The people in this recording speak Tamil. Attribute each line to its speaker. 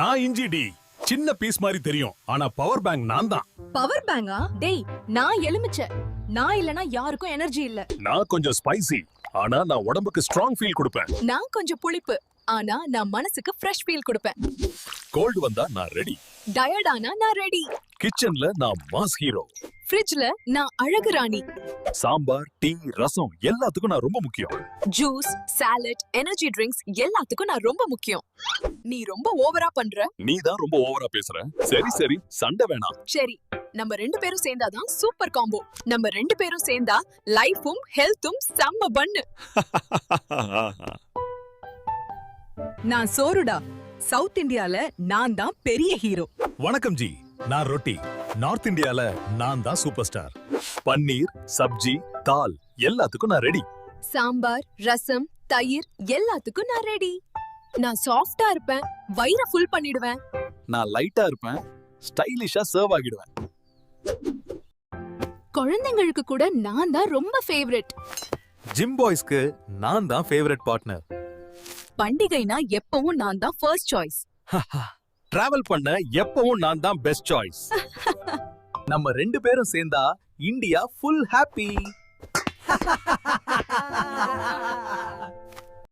Speaker 1: நான் இஞ்சி டி சின்ன பீஸ் மாதிரி தெரியும், ஆனா பவர் பேங்க் நான் தான்.
Speaker 2: பவர் பேங்கா? டேய், நான் எலுமிச்சை. நான் இல்லனா யாருக்கும் எனர்ஜி இல்ல.
Speaker 1: நான் கொஞ்சம் ஸ்பைசி, ஆனா நான் உடம்புக்கு ஸ்ட்ராங் ஃபீல் கொடுப்பேன்.
Speaker 2: நான் கொஞ்சம் புளிப்பு, ஆனா நான் மனசுக்கு ஃப்ரெஷ் ஃபீல் கொடுப்பேன்.
Speaker 1: கோல்டு வந்தா நான் ரெடி.
Speaker 2: டயர்டானா நான் ரெடி.
Speaker 1: கிச்சன்ல நான் மாஸ் ஹீரோ.
Speaker 2: ஃப்ரிட்ஜ்ல நான் அழகு ராணி.
Speaker 1: சாம்பார், டீ, ரசம் எல்லாத்துக்கும் நான் ரொம்ப முக்கியம்.
Speaker 2: ஜூஸ், சாலட், எனர்ஜி ட்ரிங்க்ஸ் எல்லாத்துக்கும் நான் ரொம்ப முக்கியம். நீ ரொம்ப ஓவரா பண்ற.
Speaker 1: நீ தான் ரொம்ப ஓவரா பேசுற. சரி சரி, சண்டை வேணாம்.
Speaker 2: சரி, நம்ம 2 பேரும் சேர்ந்தாதான் சூப்பர் காம்போ. நம்ம 2 பேரும் சேர்ந்தா லைஃபும் ஹெல்த்தும் செம்ம பண்ணு. நான் சோறுடா. சவுத் இந்தியால நான் தான் பெரிய ஹீரோ.
Speaker 1: வணக்கம் ஜி, நான் ரொட்டி. நார்த் இந்தியால நான் தான் சூப்பர் ஸ்டார். பன்னீர், சப்ஜி, தால் எல்லாத்துக்கும் நான் ரெடி.
Speaker 2: சாம்பார், ரசம், தயிர் எல்லாத்துக்கும் நான் ரெடி. நான் சாஃப்ட்டா இருப்பேன், வயிறை ஃபுல் பண்ணிடுவேன்.
Speaker 3: நான் லைட்டா இருப்பேன், ஸ்டைலிஷா சர்வ் ஆகிடுவேன்.
Speaker 2: குழந்தைங்களுக்கு கூட நான் தான் ரொம்ப ஃபேவரட்.
Speaker 3: ஜிம் பாய்ஸ்க்கு நான் தான் ஃபேவரட் பார்ட்னர்.
Speaker 2: பண்டிகைனா எப்பவும் நான் தான் ஃபர்ஸ்ட் சாய்ஸ்.
Speaker 3: டிராவல் பண்ண எப்பவும் நான் தான் பெஸ்ட் சாய்ஸ். நம்ம 2 பேரும் சேர்ந்தா இந்தியா ஃபுல் ஹாப்பி.